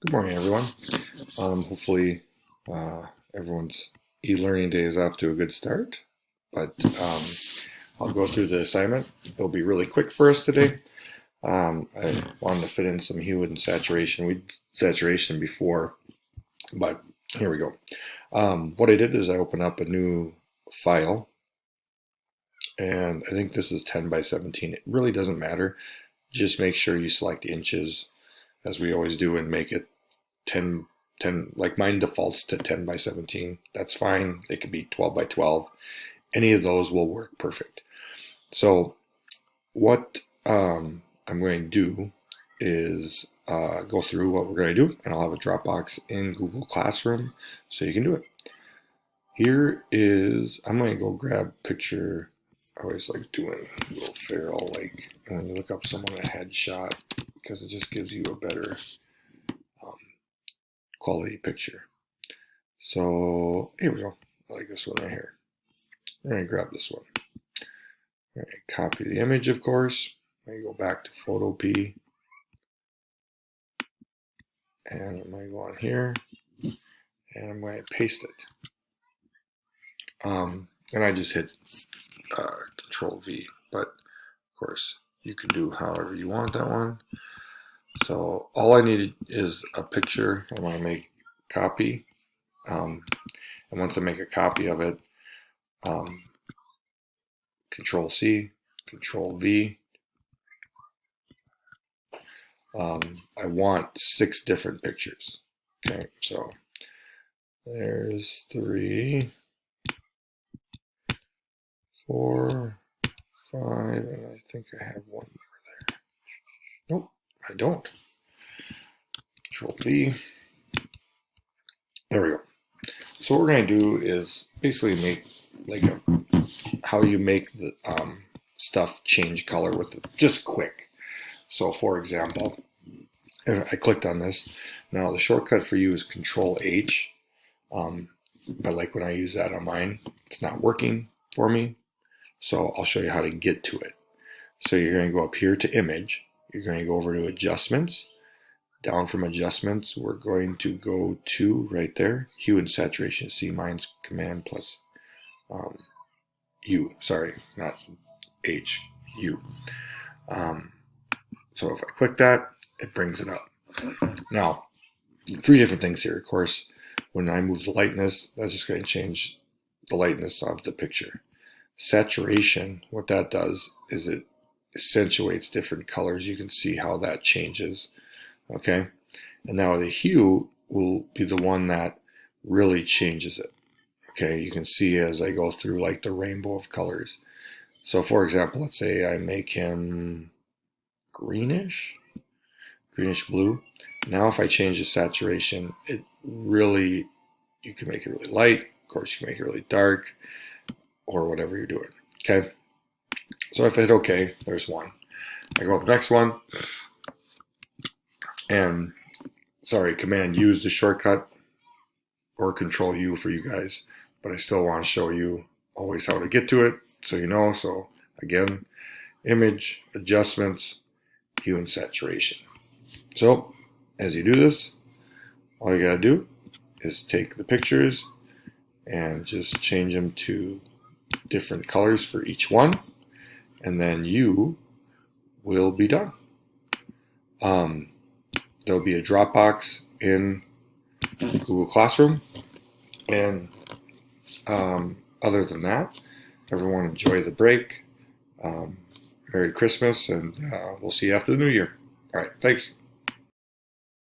Good morning, everyone. Hopefully, everyone's e-learning day is off to a good start. But I'll go through the assignment. It'll be really quick for us today. I wanted to fit in some hue and saturation. We did saturation before, but here we go. What I did is I opened up a new file, and I think this is 10 by 17. It really doesn't matter. Just make sure you select inches, as we always do, and make it 10, like mine defaults to 10 by 17. That's fine. They could be 12 by 12. Any of those will work perfect. So what I'm going to do is go through what we're going to do, and I'll have a Dropbox in Google Classroom so you can do it. Here is, I'm going to go grab picture. I always like doing Will Ferrell, like when you look up someone a headshot, because it just gives you a better quality picture. So here we go. I like this one right here. I'm going to grab this one. I'm going to copy the image, of course. I'm going to go back to Photopea. And I'm going to go on here. And I'm going to paste it. And I just hit Control V. But, of course, you can do however you want that one. So all I needed is a picture. I want to make a copy. And once I make a copy of it, Control C, Control V. I want 6 different pictures. Okay, so there's 3, 4, 5, and I think I have one more there. Nope, I don't. Control V. There we go. So what we're going to do is basically make like how you make the stuff change color with it, just quick. So for example, I clicked on this. Now the shortcut for you is Control H, but like when I use that on mine, it's not working for me. So I'll show you how to get to it. So you're going to go up here to Image. You're going to go over to Adjustments. Down from Adjustments, we're going to go to right there, Hue and Saturation. See, mine's Command plus U. Sorry, not H, U. So if I click that, it brings it up. Now, 3 different things here. Of course, when I move the lightness, that's just going to change the lightness of the picture. Saturation, what that does is it accentuates different colors. You can see how that changes. Okay, and now the hue will be the one that really changes it. Okay, you can see as I go through like the rainbow of colors. So for example, let's say I make him greenish blue. Now if I change the saturation, it really, you can make it really light. Of course, you can make it really dark or whatever you're doing. Okay, so if I hit OK, there's one. I go up to the next one, and sorry, Command U is the shortcut, or Control U for you guys, but I still want to show you always how to get to it so you know. So again, Image, Adjustments, Hue and Saturation. So as you do this, all you gotta do is take the pictures and just change them to different colors for each one, and then you will be done. There'll be a Dropbox in Google Classroom, and other than that, everyone enjoy the break. Merry Christmas, and we'll see you after the New Year. All right, thanks.